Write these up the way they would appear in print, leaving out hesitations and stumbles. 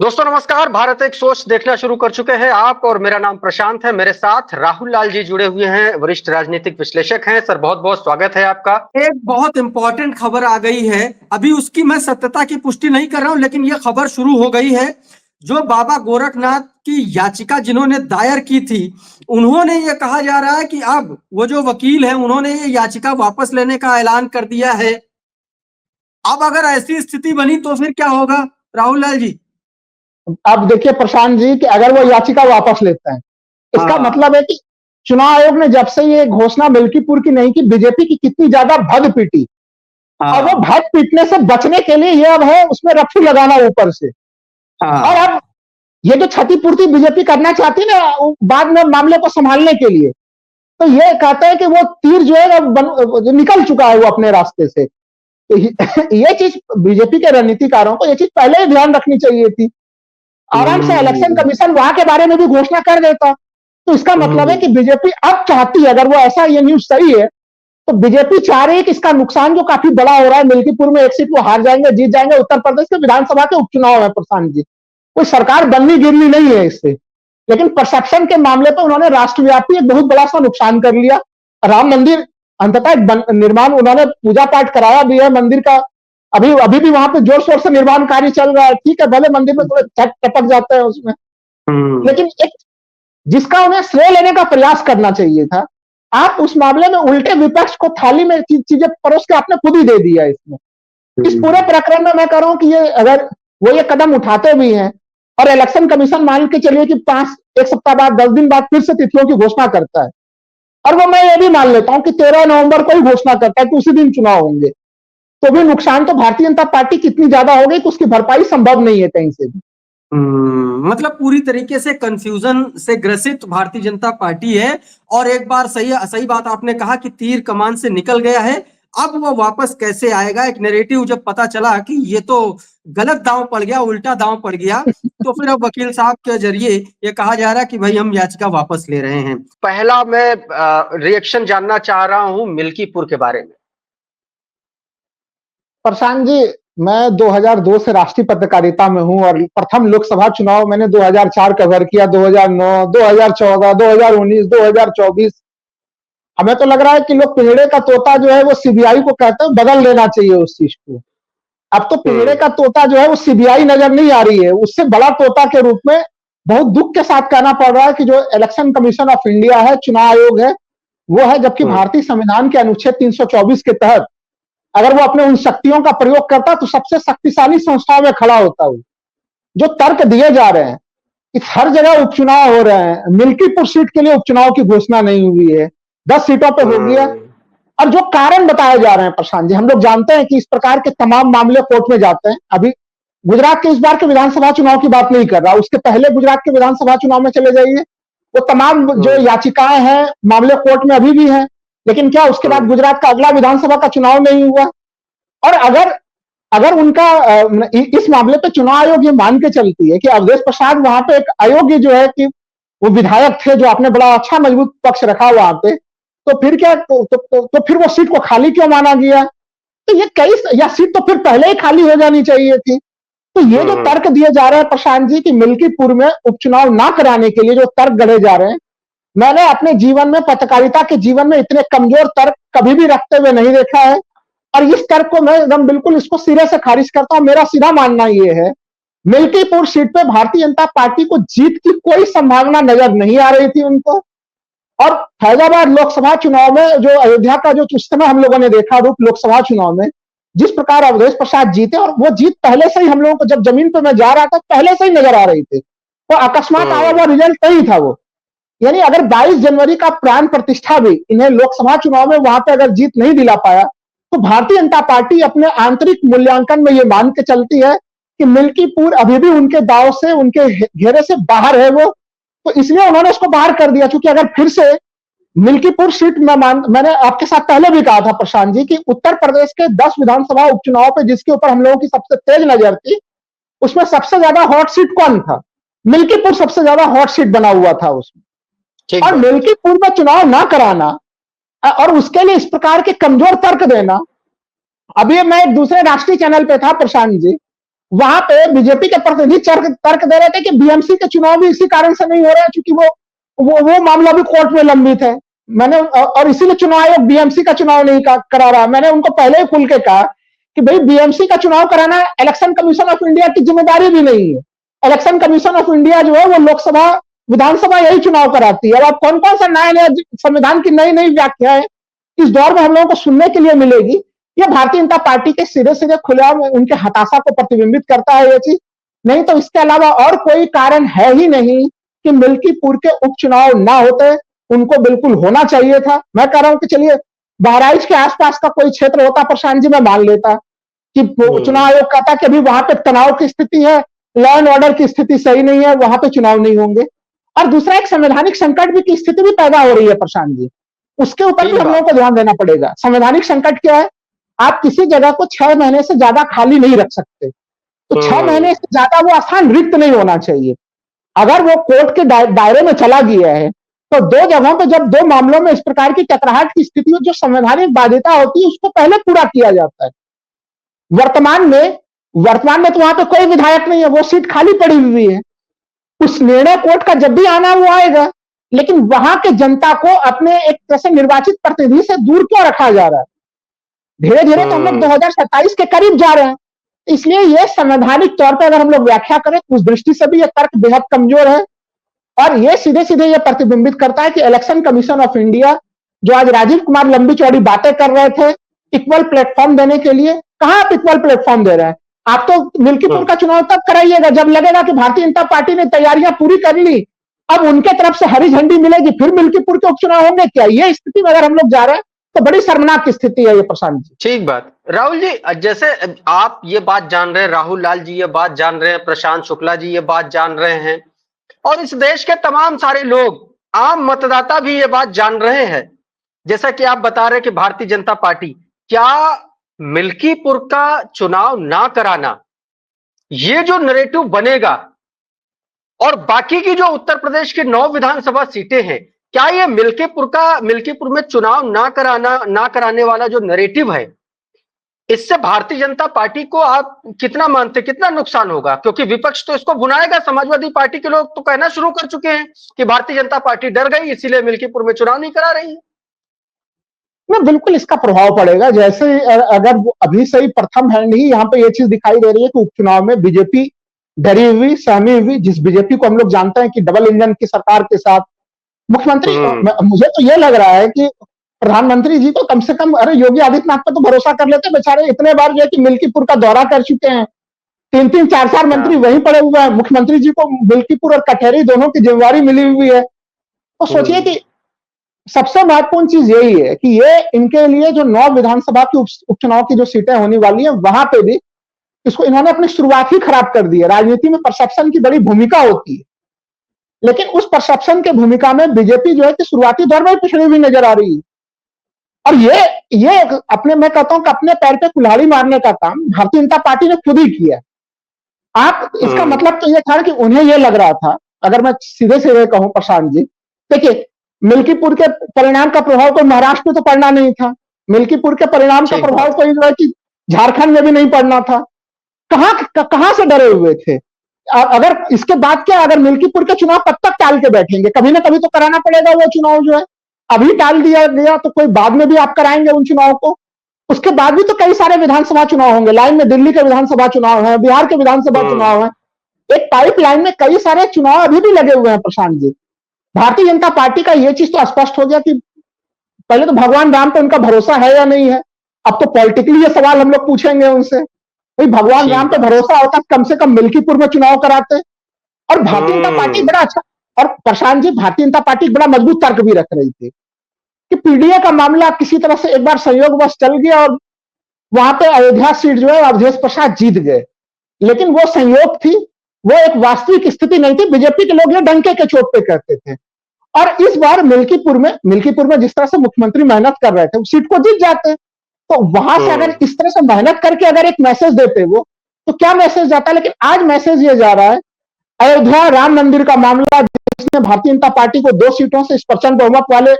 दोस्तों नमस्कार। भारत एक सोच देखना शुरू कर चुके हैं आप, और मेरा नाम प्रशांत है। मेरे साथ राहुल लाल जी जुड़े हुए हैं, वरिष्ठ राजनीतिक विश्लेषक हैं। सर बहुत बहुत स्वागत है आपका। एक बहुत इंपॉर्टेंट खबर आ गई है। अभी उसकी मैं सत्यता की पुष्टि नहीं कर रहा हूं, लेकिन यह खबर शुरू हो गई है। जो बाबा गोरखनाथ की याचिका जिन्होंने दायर की थी, उन्होंने ये कहा जा रहा है कि अब वो जो वकील है उन्होंने ये याचिका वापस लेने का ऐलान कर दिया है। अब अगर ऐसी स्थिति बनी तो फिर क्या होगा राहुल लाल जी? अब देखिए प्रशांत जी कि अगर वो याचिका वापस लेते हैं, इसका हाँ। मतलब है कि चुनाव आयोग ने जब से ये घोषणा मिल्कीपुर की नहीं की, बीजेपी की कितनी ज्यादा भद पीटी। और वो हाँ। भद पीटने से बचने के लिए ये अब है उसमें रफ्फी लगाना ऊपर से। और हाँ। अब ये जो क्षतिपूर्ति बीजेपी करना चाहती है ना बाद में मामले को संभालने के लिए, तो ये कहते हैं कि वो तीर जो है जो निकल चुका है वो अपने रास्ते से। तो ये चीज बीजेपी के रणनीतिकारों को ये चीज पहले ही ध्यान रखनी चाहिए थी। आराम से इलेक्शन कमीशन वहां के बारे में भी घोषणा कर देता। तो इसका मतलब है कि बीजेपी अब चाहती है, अगर वो ऐसा ये न्यूज सही है, तो बीजेपी चाह रही है कि इसका नुकसान जो काफी बड़ा हो रहा है, मिल्कीपुर में एक सीट वो हार जाएंगे, जीत जाएंगे। उत्तर प्रदेश के विधानसभा के उपचुनाव है प्रशांत जी, कोई सरकार बननी गिरनी नहीं है इससे। लेकिन परसेप्शन के मामले पर उन्होंने राष्ट्रव्यापी एक बहुत बड़ा सा नुकसान कर लिया। राम मंदिर अंततः निर्माण, उन्होंने पूजा पाठ कराया भी है मंदिर का। अभी अभी भी वहां पे जोर शोर से निर्माण कार्य चल रहा है। ठीक है, भले मंदिर में थोड़े छत टपक जाते हैं उसमें, लेकिन एक जिसका उन्हें श्रेय लेने का प्रयास करना चाहिए था, आप उस मामले में उल्टे विपक्ष को थाली में चीजें परोस के आपने खुद ही दे दिया। इसमें इस पूरे प्रकरण में मैं कह रहा हूं कि ये अगर वो ये कदम उठाते भी हैं और इलेक्शन कमीशन मान के चलिए कि एक सप्ताह बाद 10 दिन बाद फिर से तिथियों की घोषणा करता है, और वो मैं ये भी मान लेता हूं कि 13 नवंबर को ही घोषणा करता है कि उसी दिन चुनाव होंगे, तो भी नुकसान तो भारतीय जनता पार्टी कितनी ज्यादा हो गई कि उसकी भरपाई संभव नहीं है कहीं से भी। मतलब पूरी तरीके से कंफ्यूजन से ग्रसित भारतीय जनता पार्टी है। और एक बार सही सही बात आपने कहा कि तीर कमान से निकल गया है। अब वो वापस कैसे आएगा? एक नैरेटिव जब पता चला कि ये तो गलत दांव पड़ गया, उल्टा दांव पड़ गया, तो फिर अब वकील साहब के जरिए ये कहा जा रहा है कि भाई हम याचिका वापस ले रहे हैं। पहला मैं रिएक्शन जानना चाह रहा हूं मिल्कीपुर के बारे में। प्रशांत जी, मैं 2002 से राष्ट्रीय पत्रकारिता में हूं और प्रथम लोकसभा चुनाव मैंने 2004 कवर किया, 2009, 2014, 2019, 2024। हमें तो लग रहा है कि लोग पिंजड़े का तोता जो है वो सीबीआई को कहते हैं, बदल लेना चाहिए उस चीज को। अब तो पिंजड़े का तोता जो है वो सीबीआई नजर नहीं आ रही है, उससे बड़ा तोता के रूप में बहुत दुख के साथ कहना पड़ रहा है कि जो इलेक्शन कमीशन ऑफ इंडिया है, चुनाव आयोग है, वो है। जबकि भारतीय संविधान के अनुच्छेद 324 के तहत अगर वो अपने उन शक्तियों का प्रयोग करता तो सबसे शक्तिशाली संस्थाओं में खड़ा होता है। जो तर्क दिए जा रहे हैं कि हर जगह उपचुनाव हो रहे हैं, मिल्कीपुर सीट के लिए उपचुनाव की घोषणा नहीं हुई है, 10 सीटों पे हो गया। और जो कारण बताए जा रहे हैं प्रशांत जी, हम लोग जानते हैं कि इस प्रकार के तमाम मामले कोर्ट में जाते हैं। अभी गुजरात के इस बार के विधानसभा चुनाव की बात नहीं कर रहा, उसके पहले गुजरात के विधानसभा चुनाव में चले जाइए, वो तमाम जो याचिकाएं हैं मामले कोर्ट में अभी भी हैं। लेकिन क्या उसके बाद गुजरात का अगला विधानसभा का चुनाव नहीं हुआ? और अगर अगर उनका इस मामले पे चुनाव आयोग ये मान के चलती है कि अवधेश प्रसाद वहां पे एक अयोग्य जो है कि वो विधायक थे, जो आपने बड़ा अच्छा मजबूत पक्ष रखा वहां पे, तो फिर क्या तो फिर वो सीट को खाली क्यों माना गया? तो ये या सीट तो फिर पहले ही खाली हो जानी चाहिए थी। तो ये जो तर्क दिए जा रहे हैं प्रशांत जी कि मिल्कीपुर में उपचुनाव ना कराने के लिए जो तर्क गढ़े जा रहे हैं, मैंने अपने जीवन में, पत्रकारिता के जीवन में इतने कमजोर तर्क कभी भी रखते हुए नहीं देखा है। और इस तर्क को मैं एकदम बिल्कुल इसको सिरे से खारिज करता हूं। मेरा सीधा मानना यह है, मिल्कीपुर सीट पे भारतीय जनता पार्टी को जीत की कोई संभावना नजर नहीं आ रही थी उनको। और फैजाबाद लोकसभा चुनाव में जो अयोध्या का जो उस समय हम लोगों ने देखा रूप, लोकसभा चुनाव में जिस प्रकार अवधेश प्रसाद जीते, और वो जीत पहले से ही हम लोगों को, जब जमीन पे मैं जा रहा था पहले से ही नजर आ रही थी। तो अकस्मात आया हुआ रिजल्ट नहीं था वो। यानी अगर 22 जनवरी का प्राण प्रतिष्ठा भी इन्हें लोकसभा चुनाव में वहां पे अगर जीत नहीं दिला पाया, तो भारतीय जनता पार्टी अपने आंतरिक मूल्यांकन में ये मान के चलती है कि मिल्कीपुर अभी भी उनके दाव से, उनके घेरे से बाहर है वो। तो इसलिए उन्होंने उसको बाहर कर दिया। क्योंकि अगर फिर से मिल्कीपुर सीट मैंने आपके साथ पहले भी कहा था प्रशांत जी कि उत्तर प्रदेश के 10 विधानसभा उपचुनाव पे जिसके ऊपर हम लोगों की सबसे तेज नजर थी, उसमें सबसे ज्यादा हॉट सीट कौन था? मिल्कीपुर सबसे ज्यादा हॉट सीट बना हुआ था उसमें। और मिल्कीपुर में चुनाव ना कराना और उसके लिए इस प्रकार के कमजोर तर्क देना। अभी मैं एक दूसरे राष्ट्रीय चैनल पे था प्रशांत जी, वहां पे बीजेपी के प्रतिनिधि तर्क दे रहे थे कि बीएमसी के चुनाव भी इसी कारण से नहीं हो रहे क्योंकि वो मामला भी कोर्ट में लंबित है। मैंने और इसीलिए चुनाव आयोग बीएमसी का चुनाव नहीं करा रहा। मैंने उनको पहले ही खुल के कहा कि भाई बीएमसी का चुनाव कराना इलेक्शन कमीशन ऑफ इंडिया की जिम्मेदारी भी नहीं है। इलेक्शन कमीशन ऑफ इंडिया जो है वो लोकसभा विधानसभा यही चुनाव कराती है। अब कौन कौन सा नया संविधान की नई नई व्याख्याएं इस दौर में हम लोगों को सुनने के लिए मिलेगी, ये भारतीय जनता पार्टी के सीधे सीधे खुलेआम उनके हताशा को प्रतिबिंबित करता है ये चीज। नहीं तो इसके अलावा और कोई कारण है ही नहीं कि मिल्कीपुर के उपचुनाव ना होते, उनको बिल्कुल होना चाहिए था। मैं कह रहा हूं कि चलिए बहराइच के आसपास का कोई क्षेत्र होता प्रशांत जी, मैं मान लेता कि चुनाव आयोग कहता कि अभी वहां पे तनाव की स्थिति है, लॉ एंड ऑर्डर की स्थिति सही नहीं है, वहां पे चुनाव नहीं होंगे। और दूसरा एक संवैधानिक संकट भी की स्थिति भी पैदा हो रही है प्रशांत जी, उसके ऊपर भी हम लोगों को ध्यान देना पड़ेगा। संवैधानिक संकट क्या है? आप किसी जगह को 6 महीने से ज्यादा खाली नहीं रख सकते, तो 6 महीने से ज्यादा वो स्थान रिक्त नहीं होना चाहिए। अगर वो कोर्ट के दायरे में चला गया है तो 2 जगहों पे जब 2 मामलों में इस प्रकार की टकराहट की स्थिति हो, जो संवैधानिक बाध्यता होती है उसको पहले पूरा किया जाता है। वर्तमान में तो वहां पे कोई विधायक नहीं है, वो सीट खाली पड़ी हुई है। उस निर्णय कोर्ट का जब भी आना वो आएगा, लेकिन वहां के जनता को अपने एक तरह से निर्वाचित प्रतिनिधि से दूर क्यों रखा जा रहा है? धीरे धीरे तो हम लोग 2027 के करीब जा रहे हैं। इसलिए ये संवैधानिक तौर पर अगर हम लोग व्याख्या करें उस दृष्टि से भी ये तर्क बेहद कमजोर है। और ये सीधे सीधे ये प्रतिबिंबित करता है कि इलेक्शन कमीशन ऑफ इंडिया जो आज राजीव कुमार लंबी चौड़ी बातें कर रहे थे इक्वल प्लेटफॉर्म देने के लिए, कहां आप इक्वल प्लेटफॉर्म दे रहे हैं? आप तो मिल्कीपुर का चुनाव तब कराइएगा जब लगेगा कि भारतीय जनता पार्टी ने तैयारियां पूरी कर ली, अब उनके तरफ से हरी झंडी मिलेगी, फिर मिल्कीपुर के उपचुनाव होंगे क्या? ये स्थिति में अगर हम लोग जा रहे हैं तो बड़ी शर्मनाक स्थिति है ये प्रशांत जी। ठीक बात। राहुल जी, जैसे आप ये बात जान रहे हैं, राहुल लाल जी ये बात जान रहे हैं, प्रशांत शुक्ला जी ये बात जान रहे हैं, और इस देश के तमाम सारे लोग, आम मतदाता भी ये बात जान रहे हैं, जैसा कि आप बता रहे हैं कि भारतीय जनता पार्टी, क्या मिल्कीपुर का चुनाव ना कराना ये जो नैरेटिव बनेगा और बाकी की जो उत्तर प्रदेश की 9 विधानसभा सीटें हैं, क्या ये मिल्कीपुर में चुनाव ना कराने वाला जो नैरेटिव है, इससे भारतीय जनता पार्टी को आप कितना मानते, कितना नुकसान होगा? क्योंकि विपक्ष तो इसको भुनाएगा। समाजवादी पार्टी के लोग तो कहना शुरू कर चुके हैं कि भारतीय जनता पार्टी डर गई इसीलिए मिल्कीपुर में चुनाव नहीं करा रही है। ना बिल्कुल इसका प्रभाव पड़ेगा। जैसे अगर अभी से ही प्रथम हैंड ही यहाँ पे ये चीज दिखाई दे रही है कि उपचुनाव में बीजेपी डरी हुई, सहमी हुई, जिस बीजेपी को हम लोग जानते हैं कि डबल इंजन की सरकार के साथ मुख्यमंत्री, मुझे तो ये लग रहा है कि प्रधानमंत्री जी को कम से कम, अरे योगी आदित्यनाथ पर तो भरोसा कर लेते, बेचारे इतने बार जो है कि मिल्कीपुर का दौरा कर चुके हैं, 3-3, 4-4 मंत्री वहीं पड़े हुए हैं, मुख्यमंत्री जी को मिल्कीपुर और कटहरी दोनों की जिम्मेवारी मिली हुई है। तो सोचिए कि सबसे महत्वपूर्ण चीज यही है कि ये इनके लिए जो 9 विधानसभा की उपचुनाव की जो सीटें होने वाली हैं, वहां पे भी इसको इन्होंने अपनी शुरुआत ही खराब कर दी है। राजनीति में परसेप्शन की बड़ी भूमिका होती है, लेकिन उस परसेप्शन के भूमिका में बीजेपी जो है कि शुरुआती दौर में पिछड़ी हुई नजर आ रही है। और ये अपने, मैं कहता हूं कि अपने पैर पे कुल्हाड़ी मारने का काम भारतीय जनता पार्टी ने खुद ही किया। आप इसका मतलब तो ये था कि उन्हें ये लग रहा था, अगर मैं सीधे सीधे कहूं प्रशांत जी, देखिए मिल्कीपुर के परिणाम का प्रभाव कोई महाराष्ट्र में तो पड़ना नहीं था, मिल्कीपुर के परिणाम का प्रभाव कोई जो है कि झारखंड में भी नहीं पड़ना था। कहां से डरे हुए थे? अगर इसके बाद क्या, अगर मिल्कीपुर के चुनाव कब तक टाल के बैठेंगे? कभी ना कभी तो कराना पड़ेगा वो चुनाव जो है। अभी टाल दिया गया तो कोई बाद में भी आप कराएंगे उन चुनाव को। उसके बाद भी तो कई सारे विधानसभा चुनाव होंगे, लाइन में दिल्ली के विधानसभा चुनाव है, बिहार के विधानसभा चुनाव है, एक पाइपलाइन में कई सारे चुनाव अभी भी लगे हुए हैं प्रशांत जी। भारतीय जनता पार्टी का यह चीज तो स्पष्ट हो गया कि पहले तो भगवान राम पे उनका भरोसा है या नहीं है। अब तो पॉलिटिकली ये सवाल हम लोग पूछेंगे उनसे, भाई भगवान राम पे भरोसा होता कम से कम मिल्कीपुर में चुनाव कराते। और भारतीय जनता पार्टी बड़ा अच्छा, और प्रशांत जी भारतीय जनता पार्टी बड़ा मजबूत तर्क भी रख रही थी कि पीडीए का मामला किसी तरह से एक बार संयोगवश चल गया और वहां पे अयोध्या सीट जो है अवधेश प्रसाद जीत गए, लेकिन वो संयोग थी, वो एक वास्तविक स्थिति नहीं थी। बीजेपी के लोग ये डंके के चोट पे कहते थे। और इस बार मिल्कीपुर में जिस तरह से मुख्यमंत्री मेहनत कर रहे थे, उस सीट को जीत जाते। तो वहां से अगर इस तरह से मेहनत करके अगर एक मैसेज देते वो, तो क्या मैसेज जाता? लेकिन आज मैसेज ये जा रहा है, अयोध्या राम मंदिर का मामला जिसने भारतीय जनता पार्टी को 2 सीटों से इस प्रचंड बहुमत वाले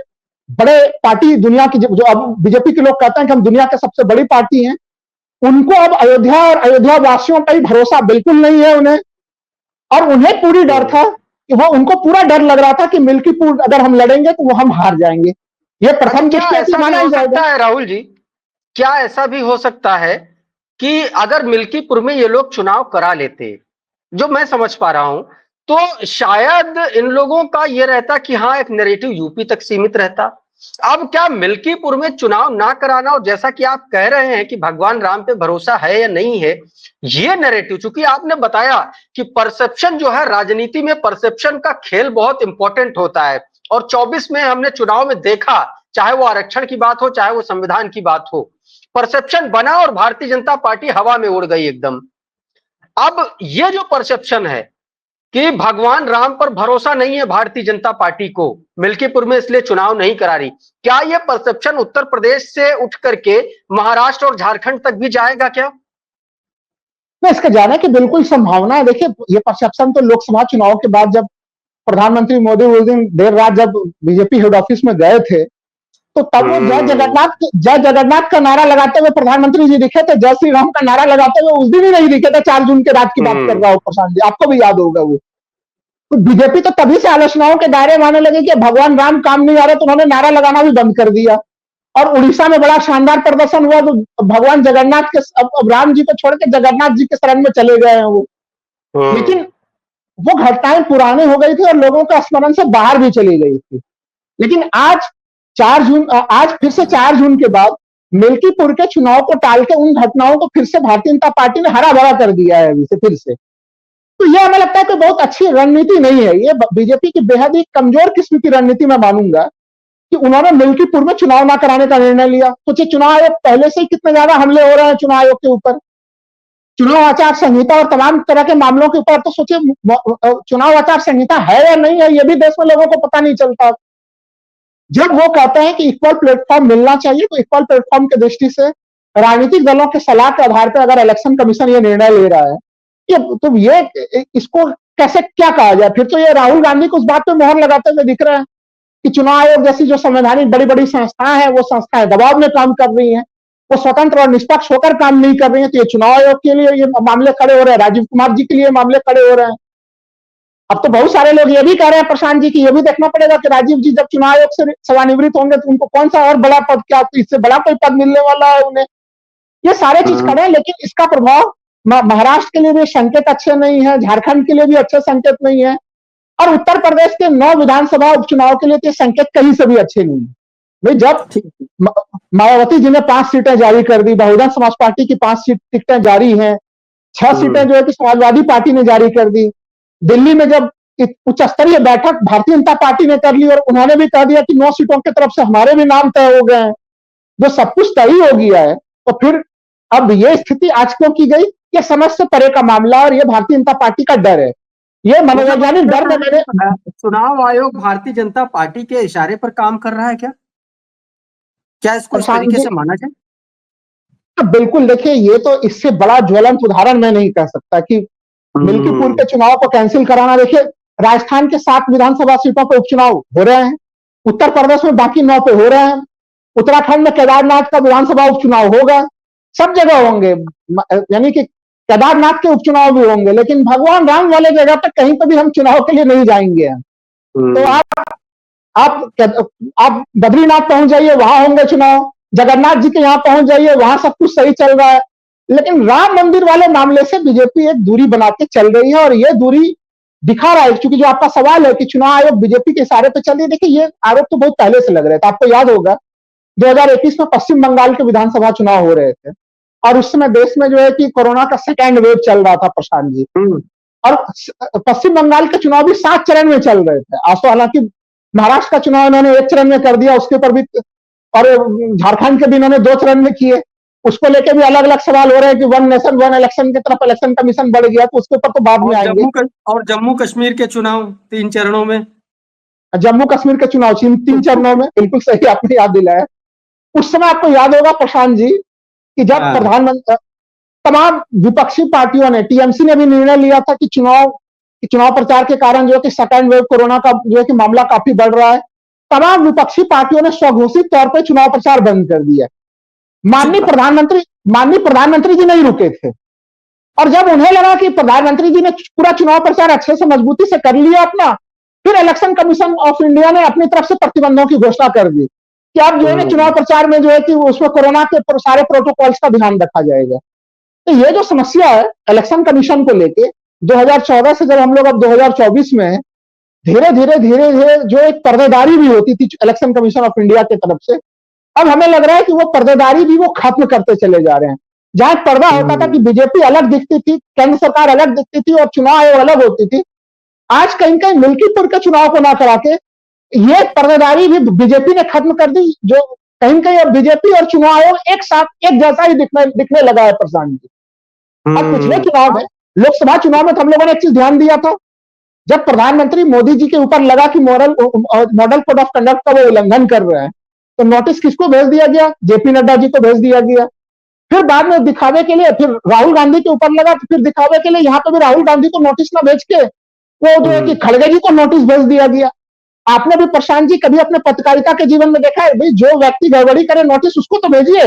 बड़े पार्टी दुनिया की, जो अब बीजेपी के लोग कहते हैं कि हम दुनिया के सबसे बड़ी पार्टी हैं, उनको अब अयोध्या और अयोध्या वासियों पर ही भरोसा बिल्कुल नहीं है उन्हें, और उन्हें पूरी डर था कि वो, उनको पूरा डर लग रहा था कि मिल्कीपुर अगर हम लड़ेंगे तो वो हम हार जाएंगे। ये प्रथम क्या दृष्टया ऐसा भी माना ही हो जाएगा। सकता है राहुल जी, क्या ऐसा भी हो सकता है कि अगर मिल्कीपुर में ये लोग चुनाव करा लेते, जो मैं समझ पा रहा हूं, तो शायद इन लोगों का ये रहता कि हाँ एक नैरेटिव यूपी तक सीमित रहता। अब क्या मिल्कीपुर में चुनाव ना कराना, और जैसा कि आप कह रहे हैं कि भगवान राम पे भरोसा है या नहीं है, ये नैरेटिव, चूंकि आपने बताया कि परसेप्शन जो है, राजनीति में परसेप्शन का खेल बहुत इंपॉर्टेंट होता है, और 24 में हमने चुनाव में देखा, चाहे वो आरक्षण की बात हो, चाहे वो संविधान की बात हो, परसेप्शन बना और भारतीय जनता पार्टी हवा में उड़ गई एकदम। अब ये जो परसेप्शन है कि भगवान राम पर भरोसा नहीं है भारतीय जनता पार्टी को, मिल्कीपुर में इसलिए चुनाव नहीं करा रही, क्या यह परसेप्शन उत्तर प्रदेश से उठ करके महाराष्ट्र और झारखंड तक भी जाएगा क्या? इसका जाने की बिल्कुल संभावना है। देखिए, ये परसेप्शन तो लोकसभा चुनाव के बाद जब प्रधानमंत्री मोदी उस दिन देर रात जब बीजेपी हेड ऑफिस में गए थे, तो तब वो जय जगन्नाथ का नारा लगाते हुए प्रधानमंत्री जी दिखे थे, जय श्री राम का नारा लगाते हुए उस दिन ही नहीं दिखे थे। 4 जून के रात की बात कर रहा हूं प्रशांत जी, आपको भी याद होगा वो। तो बीजेपी तो तभी से आलोचनाओं के दायरे में आने लगी कि भगवान राम काम नहीं आ रहे, तो उन्होंने नारा लगाना भी बंद कर दिया। और उड़ीसा में बड़ा शानदार प्रदर्शन हुआ, तो भगवान जगन्नाथ के, अब राम जी को छोड़ के जगन्नाथ जी के शरण में चले गए हैं वो। लेकिन वो घटनाएं पुरानी हो गई थी और लोगों का स्मरण से बाहर भी चली गई थी। लेकिन आज 4 जून, आज फिर से 4 जून के बाद मिल्कीपुर के चुनाव को टाल के उन घटनाओं को फिर से भारतीय जनता पार्टी ने हरा भरा कर दिया है अभी से फिर से। तो ये हमें लगता है कि बहुत अच्छी रणनीति नहीं है, ये बीजेपी की बेहद ही कमजोर किस्म की रणनीति मैं मानूंगा कि उन्होंने मिल्कीपुर में चुनाव ना कराने का निर्णय लिया। सोचिए, चुनाव आयोग पहले से ही कितने ज्यादा हमले हो रहे हैं चुनाव आयोग के ऊपर, चुनाव आचार संहिता और तमाम तरह के मामलों के ऊपर। तो सोचिए, चुनाव आचार संहिता है या नहीं है, ये भी देश में लोगों को पता नहीं चलता। जब वो कहते हैं कि इक्वल प्लेटफॉर्म मिलना चाहिए, तो इक्वल प्लेटफॉर्म की दृष्टि से राजनीतिक दलों के सलाह के आधार पर अगर इलेक्शन कमीशन ये निर्णय ले रहा है, तो ये इसको कैसे क्या कहा जाए? फिर तो ये राहुल गांधी को उस बात पे मोहर लगाते हुए दिख रहे हैं कि चुनाव आयोग जैसी जो संवैधानिक बड़ी बड़ी संस्थाएं हैं, वो संस्थाएं दबाव में काम कर रही हैं, वो स्वतंत्र और निष्पक्ष होकर काम नहीं कर रही हैं। तो ये चुनाव आयोग के लिए ये मामले खड़े हो रहे हैं, राजीव कुमार जी के लिए मामले खड़े हो रहे हैं। अब तो बहुत सारे लोग ये भी कह रहे हैं प्रशांत जी की ये भी देखना पड़ेगा कि राजीव जी जब चुनाव आयोग से सेवानिवृत्त होंगे तो उनको कौन सा और बड़ा पद, क्या इससे बड़ा कोई पद मिलने वाला है उन्हें। ये सारे चीज खड़े हैं, लेकिन इसका प्रभाव महाराष्ट्र के लिए भी संकेत अच्छे नहीं है, झारखंड के लिए भी अच्छे संकेत नहीं है, और उत्तर प्रदेश के 9 विधानसभा उपचुनाव के लिए तो संकेत कहीं से भी अच्छे नहीं है। भाई, जब मायावती जी ने 5 सीटें जारी कर दी, बहुजन समाज पार्टी की 5 टिकटें जारी हैं, 6 सीटें जो है कि समाजवादी पार्टी ने जारी कर दी, दिल्ली में जब उच्च स्तरीय बैठक भारतीय जनता पार्टी ने कर ली और उन्होंने भी कह दिया कि 9 सीटों की तरफ से हमारे भी नाम तय हो गए हैं, जो सब कुछ तय हो गया है, तो फिर अब ये स्थिति आज क्यों की गई? ये समझ से परे का मामला, और ये भारतीय जनता पार्टी का डर है, ये मनोवैज्ञानिक डर में मैंने। चुनाव आयोग भारतीय जनता पार्टी के इशारे पर काम कर रहा है क्या इसको इस तरीके से माना जाए? बिल्कुल, देखिए, ये तो इससे बड़ा ज्वलंत उदाहरण मैं नहीं कह सकता कि मिल्कीपुर के चुनाव को कैंसिल कराना। देखिए, राजस्थान के 7 विधानसभा सीटों पर उपचुनाव हो रहे हैं, उत्तर प्रदेश में बाकी 9 पे हो रहे हैं, उत्तराखंड में केदारनाथ का विधानसभा उपचुनाव होगा, सब जगह होंगे, यानी कि केदारनाथ के उपचुनाव भी होंगे, लेकिन भगवान राम वाले जगह पर कहीं पर भी हम चुनाव के लिए नहीं जाएंगे। तो आप बद्रीनाथ पहुंच जाइए, वहां होंगे चुनाव, जगन्नाथ जी के यहाँ पहुंच जाइए, वहां सब कुछ सही चल रहा है, लेकिन राम मंदिर वाले मामले से बीजेपी एक दूरी बना के चल रही है, और ये दूरी दिखा रहा है। क्योंकि जो आपका सवाल है कि चुनाव आयोग बीजेपी के इशारे पर चल रही है, देखिए, ये आरोप तो बहुत पहले से लग रहे थे। आपको याद होगा 2021 में पश्चिम बंगाल के विधानसभा चुनाव हो रहे थे, और उस समय देश में जो है कि कोरोना का सेकेंड वेव चल रहा था प्रशांत जी, और पश्चिम बंगाल के चुनाव भी 7 चरण में चल रहे थे। आज तो हालांकि महाराष्ट्र का चुनाव इन्होंने 1 चरण में कर दिया, उसके ऊपर भी, और झारखंड के भी इन्होंने 2 चरण में किए, उसको लेके भी अलग अलग सवाल हो रहे हैं कि 1 नेशन 1 इलेक्शन की तरफ इलेक्शन कमीशन बढ़ गया, तो उसके ऊपर तो बाद में आएंगे। और जम्मू कश्मीर के चुनाव 3 चरणों में, जम्मू कश्मीर के चुनाव 3 चरणों में, बिल्कुल सही आपने याद दिलाया। उस समय आपको याद होगा प्रशांत जी कि जब प्रधानमंत्री, तमाम विपक्षी पार्टियों ने, टीएमसी ने भी निर्णय लिया था कि चुनाव प्रचार के कारण जो है कि सेकेंड वेव कोरोना का जो है कि मामला काफी बढ़ रहा है, तमाम विपक्षी पार्टियों ने स्वघोषित तौर पर चुनाव प्रचार बंद कर दिया। माननीय प्रधानमंत्री माननीय प्रधानमंत्री जी नहीं रुके थे। और जब उन्हें लगा कि प्रधानमंत्री जी ने पूरा चुनाव प्रचार अच्छे से मजबूती से कर लिया अपना, फिर इलेक्शन कमीशन ऑफ इंडिया ने अपनी तरफ से प्रतिबंधों की घोषणा कर दी कि अब जो है ना चुनाव प्रचार में जो है कि उसमें कोरोना के सारे प्रोटोकॉल्स का ध्यान रखा जाएगा। तो ये जो समस्या है इलेक्शन कमीशन को लेके 2014 से जब हम लोग अब 2024 में धीरे धीरे जो एक पर्देदारी भी होती थी इलेक्शन कमीशन ऑफ इंडिया की तरफ से, अब हमें लग रहा है कि वो पर्देदारी भी वो खत्म करते चले जा रहे हैं। जहां पर्दा होता था कि बीजेपी अलग दिखती थी, केंद्र सरकार अलग दिखती थी और चुनाव आयोग अलग होती थी, आज कहीं कहीं मिल्कीपुर के चुनाव को ना करा के ये पर्देदारी भी बीजेपी ने खत्म कर दी, जो कहीं कहीं अब बीजेपी और चुनाव आयोग एक साथ एक जैसा ही दिखने लगा है प्रशांत जी। अब पिछले चुनाव में, लोकसभा चुनाव में तो हम लोगों ने एक चीज ध्यान दिया था, जब प्रधानमंत्री मोदी जी के ऊपर लगा कि मॉडल कोड ऑफ कंडक्ट का वो उल्लंघन कर रहे हैं, तो नोटिस किसको भेज दिया गया? जेपी नड्डा जी को भेज दिया गया। फिर बाद में दिखावे के लिए फिर राहुल गांधी के ऊपर लगा, तो फिर दिखावे के लिए यहाँ पे भी राहुल गांधी को नोटिस ना भेज के वो जो है कि खड़गे जी को नोटिस भेज दिया गया। आपने भी प्रशांत जी कभी अपने पत्रकारिता के जीवन में देखा है भाई, जो व्यक्ति गड़बड़ी करे नोटिस उसको तो भेजिए,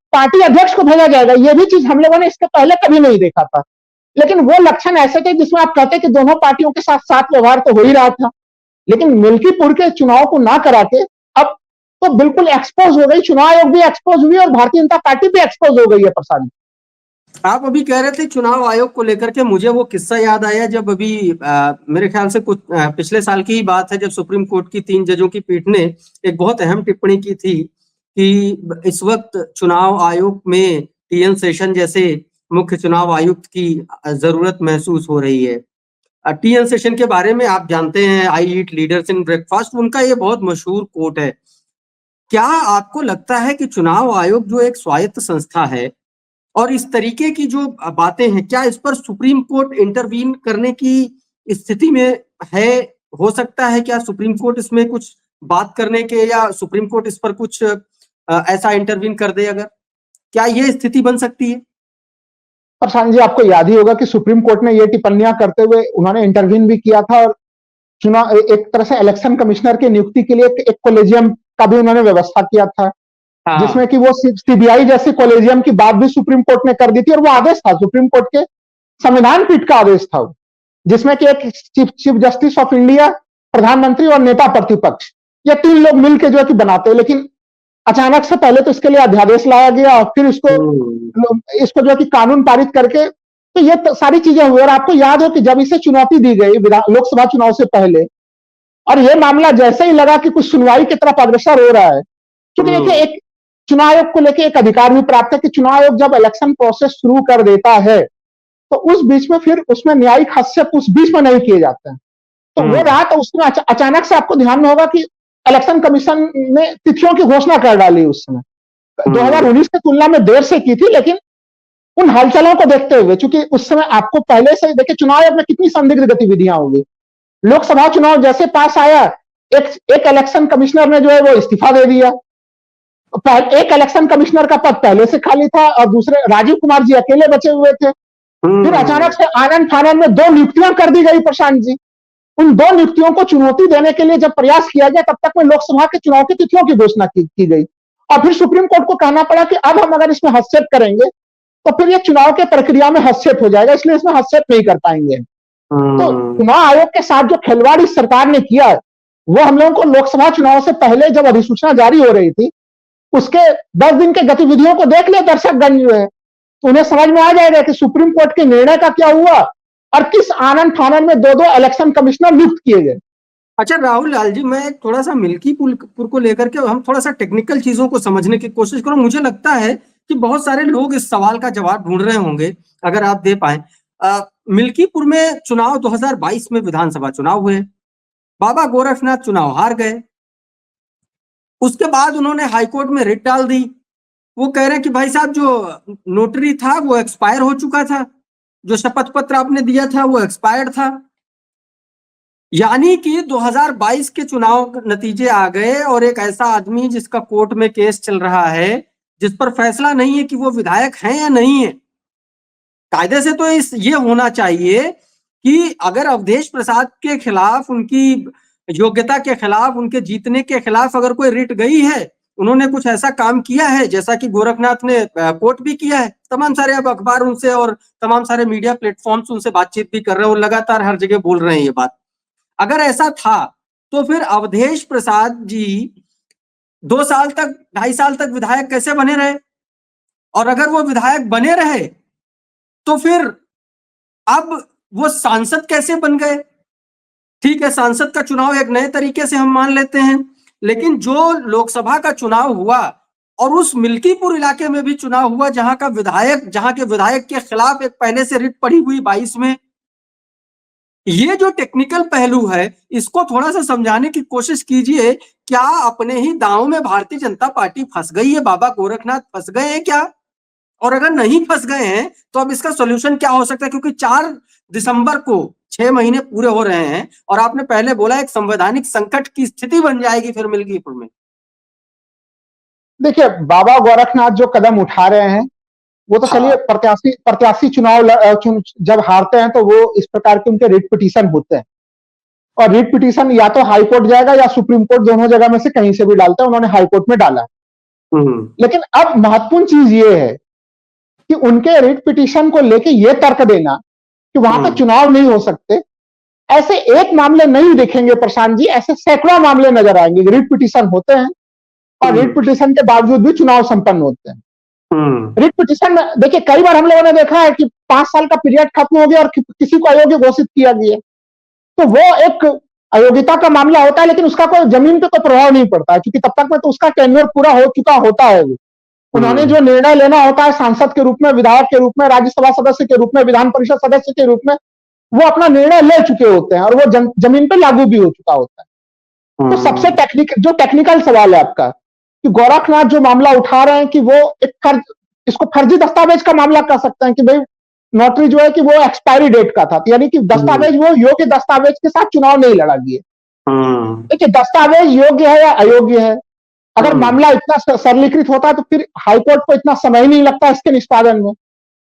पार्टी अध्यक्ष को भेजा जाएगा। ये भी चीज हम लोगों ने इसके पहले कभी नहीं देखा था। लेकिन वो लक्षण ऐसे थे जिसमें आप कहते कि दोनों पार्टियों के साथ साथ व्यवहार तो हो ही रहा था, लेकिन मिल्कीपुर के चुनाव को ना करा के अब तो बिल्कुल एक्सपोज हो गई, चुनाव आयोग भी एक्सपोज हुई और भारतीय जनता पार्टी भी एक्सपोज हो गई है। प्रसाद, आप अभी कह रहे थे चुनाव आयोग को लेकर के, मुझे वो किस्सा याद आया जब अभी मेरे ख्याल से कुछ पिछले साल की ही बात है, जब सुप्रीम कोर्ट की 3 जजों की पीठ ने एक बहुत अहम टिप्पणी की थी कि इस वक्त चुनाव आयोग में टीएन शेषन जैसे मुख्य चुनाव आयुक्त की जरूरत महसूस हो रही है। टीएन शेषन के बारे में आप जानते हैं, आई ईट लीडर्स इन ब्रेकफास्ट, उनका ये बहुत मशहूर कोट है। क्या आपको लगता है कि चुनाव आयोग जो एक स्वायत्त संस्था है और इस तरीके की जो बातें हैं, क्या इस पर सुप्रीम कोर्ट इंटरवीन करने की स्थिति में है? हो सकता है क्या सुप्रीम कोर्ट इसमें कुछ बात करने के, या सुप्रीम कोर्ट इस पर कुछ ऐसा इंटरवीन कर दे अगर, क्या ये स्थिति बन सकती है? प्रशांत जी, आपको याद ही होगा कि सुप्रीम कोर्ट ने ये टिप्पणियां करते हुए उन्होंने इंटरवीन भी किया था और चुनाव एक तरह से इलेक्शन कमिश्नर की नियुक्ति के लिए एक कॉलेजियम का भी उन्होंने व्यवस्था किया था, जिसमें कि वो सीबीआई जैसी कॉलेजियम की बात भी सुप्रीम कोर्ट ने कर दी थी। और वो आदेश था सुप्रीम कोर्ट के संविधान पीठ का आदेश था, जिसमें कि एक चीफ जस्टिस ऑफ इंडिया, प्रधानमंत्री और नेता प्रतिपक्ष, ये 3 लोग मिलकर जो है कि बनाते हैं। लेकिन अचानक से पहले तो इसके लिए अध्यादेश लाया गया और फिर इसको जो है कि कानून पारित करके, तो ये सारी चीजें हुई। और आपको याद हो कि जब इसे चुनौती दी गई लोकसभा चुनाव से पहले, और यह मामला जैसे ही लगा कि कुछ सुनवाई की तरफ अग्रसर हो रहा है, क्योंकि देखिए एक चुनाव आयोग को लेकर एक अधिकार भी प्राप्त है कि चुनाव आयोग जब इलेक्शन प्रोसेस शुरू कर देता है तो उस बीच में फिर उसमें न्यायिक हस्तक्षेप उस बीच में नहीं किए जाते हैं। तो वो रहा, तो उसमें अचानक से आपको ध्यान में होगा कि इलेक्शन कमीशन ने तिथियों की घोषणा कर डाली उस समय, 2019 की तुलना में देर से की थी, लेकिन उन हलचलों को देखते हुए, चूंकि उस समय आपको पहले से देखिए चुनाव आयोग में कितनी संदिग्ध गतिविधियां होंगी। लोकसभा चुनाव जैसे पास आया, एक इलेक्शन कमिश्नर ने जो है वो इस्तीफा दे दिया। एक इलेक्शन कमिश्नर का पद पहले से खाली था और दूसरे राजीव कुमार जी अकेले बचे हुए थे। फिर अचानक से आनंद फानंद में 2 नियुक्तियां कर दी गई प्रशांत जी। उन 2 नियुक्तियों को चुनौती देने के लिए जब प्रयास किया गया, तब तक में लोकसभा के चुनाव की तिथियों की घोषणा की गई और फिर सुप्रीम कोर्ट को कहना पड़ा कि अब हम अगर इसमें हस्तक्षेप करेंगे तो फिर ये चुनाव के प्रक्रिया में हस्तक्षेप हो जाएगा, इसलिए इसमें हस्तक्षेप नहीं कर पाएंगे। तो चुनाव आयोग के साथ जो खिलवाड़ इस सरकार ने किया, वो हम लोगों को लोकसभा चुनाव से पहले जब अधिसूचना जारी हो रही थी, उसके 10 दिन के गतिविधियों को देख ले दर्शकगण जो है, तो उन्हें समझ में आ जाएगा कि सुप्रीम कोर्ट के निर्णय का क्या हुआ और किस आनंद फानंद में 2 इलेक्शन कमिश्नर नियुक्त किए गए। अच्छा राहुल लाल जी, मैं थोड़ा सा मिल्कीपुर को लेकर के हम थोड़ा सा टेक्निकल चीजों को समझने की कोशिश करूं। मुझे लगता है कि बहुत सारे लोग इस सवाल का जवाब ढूंढ रहे होंगे, अगर आप दे पाए। मिल्कीपुर में चुनाव 2022 में विधानसभा चुनाव हुए, बाबा गोरखनाथ चुनाव हार गए। उसके बाद उन्होंने हाईकोर्ट में रिट डाल दी। वो कह रहे हैं कि भाई साहब, जो नोटरी था वो एक्सपायर हो चुका था, जो शपथ पत्र आपने दिया था वो एक्सपायर्ड था। यानी कि 2022 के चुनाव नतीजे आ गए और एक ऐसा आदमी जिसका कोर्ट में केस चल रहा है, जिस पर फैसला नहीं है कि वो विधायक हैं या नहीं है। कायदे से तो ये होना चाहिए कि अगर अवधेश प्रसाद के खिलाफ, उनकी योग्यता के खिलाफ, उनके जीतने के खिलाफ अगर कोई रिट गई है उन्होंने कुछ ऐसा काम किया है जैसा कि गोरखनाथ ने कोट भी किया है? तमाम सारे अब अखबार उनसे और तमाम सारे मीडिया प्लेटफॉर्म्स उनसे बातचीत भी कर रहे हैं और लगातार हर जगह बोल रहे हैं ये बात। अगर ऐसा था तो फिर अवधेश प्रसाद जी 2 साल तक, 2.5 साल तक विधायक कैसे बने रहे? और अगर वो विधायक बने रहे तो फिर अब वो सांसद कैसे बन गए? ठीक है, सांसद का चुनाव एक नए तरीके से हम मान लेते हैं, लेकिन जो लोकसभा का चुनाव हुआ और उस मिल्कीपुर इलाके में भी चुनाव हुआ जहां के विधायक के खिलाफ एक पहले से रिट पड़ी हुई 22 में, ये जो टेक्निकल पहलू है इसको थोड़ा सा समझाने की कोशिश कीजिए। क्या अपने ही दांव में भारतीय जनता पार्टी फंस गई है? बाबा गोरखनाथ फंस गए हैं क्या? और अगर नहीं फंस गए हैं तो अब इसका सॉल्यूशन क्या हो सकता है? क्योंकि 4 दिसंबर को 6 महीने पूरे हो रहे हैं और आपने पहले बोला एक संवैधानिक संकट की स्थिति बन जाएगी फिर मिल्कीपुर में। देखिए, बाबा गोरखनाथ जो कदम उठा रहे हैं वो तो चलिए, प्रत्याशी चुनाव जब हारते हैं तो वो इस प्रकार के उनके रिट पिटीशन होते हैं, और रिट पिटीशन या तो हाई कोर्ट जाएगा या सुप्रीम कोर्ट, दोनों जगह में से कहीं से भी डालते हैं। उन्होंने हाई कोर्ट में डाला है। लेकिन अब महत्वपूर्ण चीज ये है कि उनके रिट पिटीशन को लेके ये तर्क देना कि वहां पे चुनाव नहीं हो सकते, ऐसे एक मामले नहीं देखेंगे प्रशांत जी, ऐसे सैकड़ों मामले नजर आएंगे। रिट पिटीशन होते हैं और रिट पिटीशन के बावजूद भी चुनाव संपन्न होते हैं। रिट पिटीशन में देखिए, कई बार हम लोगों ने देखा है कि 5 साल का पीरियड खत्म हो गया और किसी को अयोग्य घोषित किया गया, तो वो एक अयोग्यता का मामला होता है, लेकिन उसका कोई जमीन पे कोई प्रभाव नहीं पड़ता है, क्योंकि तब तक में तो उसका टेन्योर पूरा हो चुका होता है। उन्होंने जो निर्णय लेना होता है सांसद के रूप में, विधायक के रूप में, राज्यसभा सदस्य के रूप में, विधान परिषद सदस्य के रूप में, वो अपना निर्णय ले चुके होते हैं और वो जमीन पर लागू भी हो चुका होता है। तो सबसे टेक्निकल सवाल है आपका कि गोरखनाथ जो मामला उठा रहे हैं कि वो एक इसको फर्जी दस्तावेज का मामला कर सकते हैं कि भाई नोटरी जो है कि वो एक्सपायरी डेट का था, यानी कि दस्तावेज वो योग्य दस्तावेज के साथ चुनाव नहीं लड़ा गया। देखिए, दस्तावेज योग्य है या अयोग्य है, अगर मामला इतना सरलीकृत होता है तो फिर हाईकोर्ट को इतना समय ही नहीं लगता इसके निष्पादन में।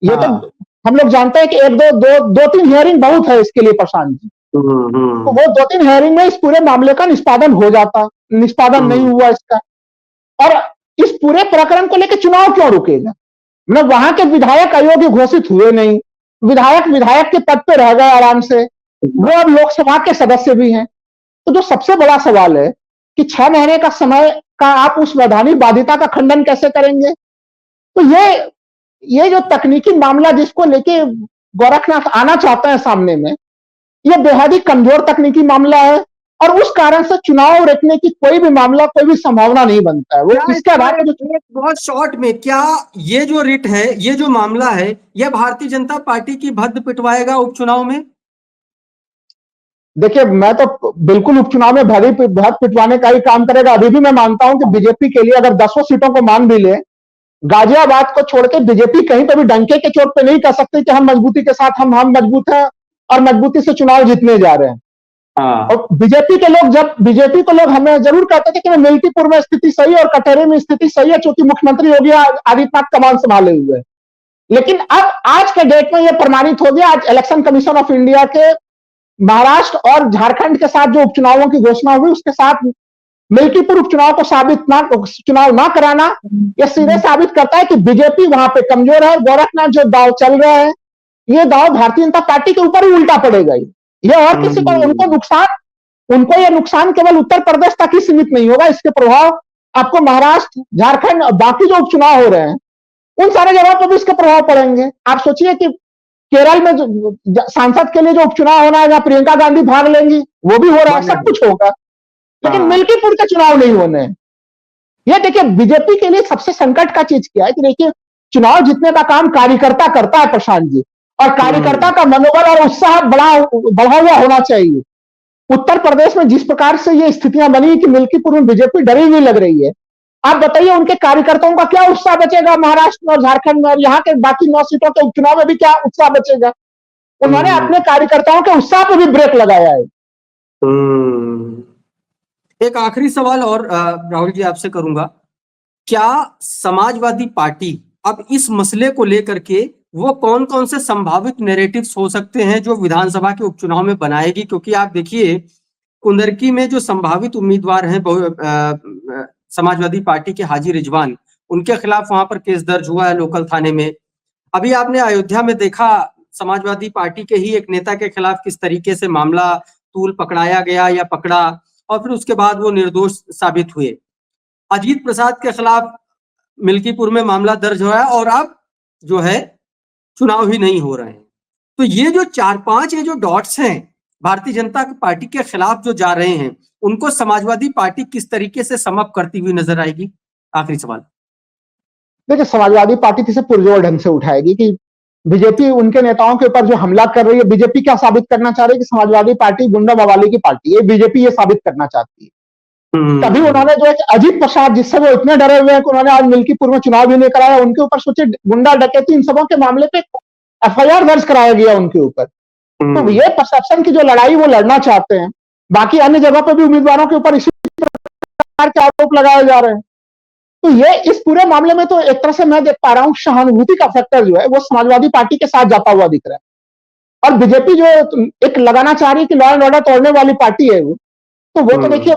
ये तो हम लोग जानते हैं कि दो तीन हियरिंग बहुत है इसके लिए प्रशांत जी। तो वो 2-3 हियरिंग में इस पूरे मामले का निष्पादन हो जाता, निष्पादन नहीं हुआ इसका, और इस पूरे प्रकरण को लेकर चुनाव क्यों रुकेगा? मतलब वहां के विधायक अयोग्य घोषित हुए नहीं, विधायक के पद पे रह गए आराम से, वो अब लोकसभा के सदस्य भी हैं। तो जो सबसे बड़ा सवाल है कि 6 महीने का समय का आप उस वैधानिक बाध्यता का खंडन कैसे करेंगे? तो ये जो तकनीकी मामला जिसको लेके गोरखनाथ आना चाहते हैं सामने में, ये बेहद ही कमजोर तकनीकी मामला है और उस कारण से चुनाव रोकने की कोई भी मामला, कोई भी संभावना नहीं बनता है। वो इसके बाद बहुत शॉर्ट में, क्या ये जो रिट है, ये जो मामला है, ये भारतीय जनता पार्टी की भद्द पिटवाएगा उपचुनाव में? देखिए, मैं तो बिल्कुल उपचुनाव में भद्द पिटवाने का ही काम करेगा। अभी भी मैं मानता हूं कि बीजेपी के लिए अगर 10 सीटों को मान भी ले, गाजियाबाद को छोड़ के बीजेपी कहीं पर भी डंके के चोट पे नहीं कह सकती कि हम मजबूती के साथ हम मजबूत हैं और मजबूती से चुनाव जीतने जा रहे हैं। और बीजेपी को लोग हमें जरूर कहते थे कि मिल्कीपुर में स्थिति सही है और कटहरे में स्थिति सही है, क्योंकि मुख्यमंत्री योगी आदित्यनाथ कमान संभाले हुए। लेकिन अब आज के डेट में यह प्रमाणित हो गया, आज इलेक्शन कमीशन ऑफ इंडिया के महाराष्ट्र और झारखंड के साथ जो उपचुनावों की घोषणा हुई, उसके साथ मिल्कीपुर उपचुनाव को चुनाव ना कराना, यह सीधे साबित करता है कि बीजेपी वहां पे कमजोर है। गोरखनाथ जो दाव चल रहा है, ये दाव भारतीय जनता पार्टी के ऊपर ही उल्टा पड़ेगा। ये और किसी को उनको यह नुकसान केवल उत्तर प्रदेश तक ही सीमित नहीं होगा, इसके प्रभाव आपको महाराष्ट्र, झारखंड और बाकी जो उपचुनाव हो रहे हैं उन सारे जगह पर भी इसके प्रभाव पड़ेंगे। आप सोचिए कि केरल में जो सांसद के लिए जो उपचुनाव होना है, जहां प्रियंका गांधी भाग लेंगी, वो भी हो रहा है, सब कुछ होगा, लेकिन मिल्कीपुर के चुनाव नहीं होने। ये देखिए, बीजेपी के लिए सबसे संकट का चीज क्या है कि देखिए, चुनाव जीतने का काम कार्यकर्ता करता है प्रशांत जी, और कार्यकर्ता का मनोबल और उत्साह बढ़ा हुआ होना चाहिए। उत्तर प्रदेश में जिस प्रकार से ये स्थितियां बनी कि मिल्कीपुर में बीजेपी डरी हुई लग रही है, आप बताइए उनके कार्यकर्ताओं का क्या उत्साह बचेगा महाराष्ट्र और झारखंड में, और यहाँ के बाकी 9 सीटों के उपचुनाव में भी क्या उत्साह बचेगा? उन्होंने अपने कार्यकर्ताओं के उत्साह पर भी ब्रेक लगाया है। एक आखिरी सवाल और राहुल जी आपसे करूंगा, क्या समाजवादी पार्टी अब इस मसले को लेकर के वो कौन कौन से संभावित नैरेटिव्स हो सकते हैं जो विधानसभा के उपचुनाव में बनाएगी? क्योंकि आप देखिए, कुंदरकी में जो संभावित उम्मीदवार हैं समाजवादी पार्टी के हाजी रिजवान, उनके खिलाफ वहां पर केस दर्ज हुआ है लोकल थाने में। अभी आपने अयोध्या में देखा समाजवादी पार्टी के ही एक नेता के खिलाफ किस तरीके से मामला तूल पकड़ाया गया या पकड़ा और फिर उसके बाद वो निर्दोष साबित हुए। अजीत प्रसाद के खिलाफ मिल्कीपुर में मामला दर्ज हुआ है और अब जो है चुनाव ही नहीं हो रहे हैं। तो ये जो 4-5 ये जो डॉट्स हैं भारतीय जनता पार्टी के खिलाफ जो जा रहे हैं, उनको समाजवादी पार्टी किस तरीके से सम अप करती हुई नजर आएगी? आखिरी सवाल। देखिए, समाजवादी पार्टी इसे पुरजोर ढंग से उठाएगी कि बीजेपी उनके नेताओं के ऊपर जो हमला कर रही है, बीजेपी क्या साबित करना चाह रही है कि समाजवादी पार्टी गुंडा मवाली की पार्टी है। बीजेपी ये साबित करना चाहती है। तभी उन्होंने जो है अजीत प्रसाद, जिससे वो इतने डरे हुए हैं कि उन्होंने आज मिल्कीपुर में चुनाव भी नहीं कराया, उनके ऊपर सोचे गुंडा डकैती इन सबों के मामले पे एफआईआर दर्ज कराया गया उनके ऊपर। तो ये परसेप्शन की जो लड़ाई वो लड़ना चाहते हैं। बाकी अन्य जगह पर भी उम्मीदवारों के ऊपर इसी प्रकार के आरोप लगाए जा रहे हैं। तो ये इस पूरे मामले में तो एक तरह से मैं देख पा रहा हूं सहानुभूति का फैक्टर जो है वो समाजवादी पार्टी के साथ जाता हुआ दिख रहा है। और बीजेपी जो एक लगाना चाह रही है कि लॉ एंड ऑर्डर तोड़ने वाली पार्टी है वो, तो वो तो देखिए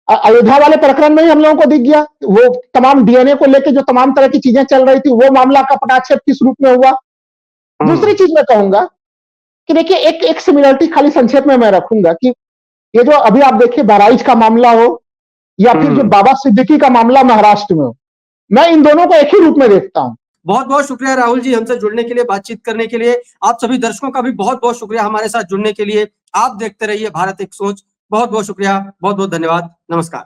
अयोध्या वाले प्रकरण में ही हम लोगों को दिख गया। वो तमाम डीएनए को लेकर जो तमाम तरह की चीजें चल रही थी, वो मामला का पटाक्षेप किस रूप में हुआ। दूसरी चीज मैं कहूंगा कि देखिए एक सिमिलरिटी खाली संक्षेप में मैं रखूंगा कि ये जो अभी आप देखिए बहराइच का मामला हो या फिर जो बाबा सिद्दीकी का मामला महाराष्ट्र में हो, मैं इन दोनों को एक ही रूप में देखता हूं। बहुत बहुत शुक्रिया राहुल जी हमसे जुड़ने के लिए, बातचीत करने के लिए। आप सभी दर्शकों का भी बहुत बहुत शुक्रिया हमारे साथ जुड़ने के लिए। आप देखते रहिए भारत एक सोच। बहुत बहुत शुक्रिया, बहुत बहुत धन्यवाद, नमस्कार।